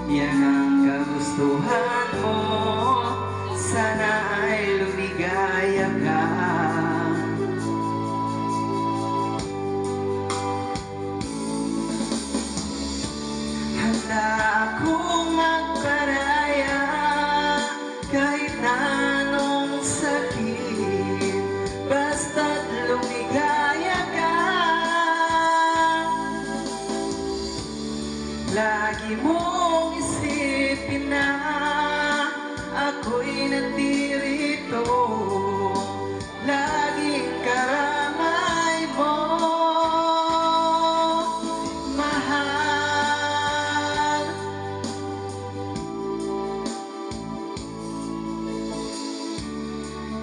Yan ang kagustuhan mo, sana ay lumigaya ka. Handa akong magparaya kahit na anong sakit, basta't lumigaya ka. Lagi mong isipin na ako'y nandirito, laging karamay mo, mahal.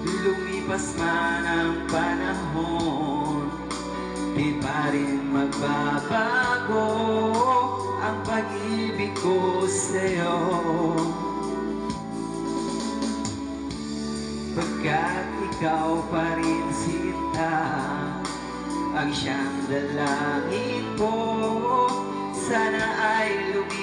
Lumipas man ang panahon, di pa rin magbabago ang pag-ibig ko sa'yo, pagkat ikaw pa rin sinta ang siyang dalangin ko, sana ay lumigaya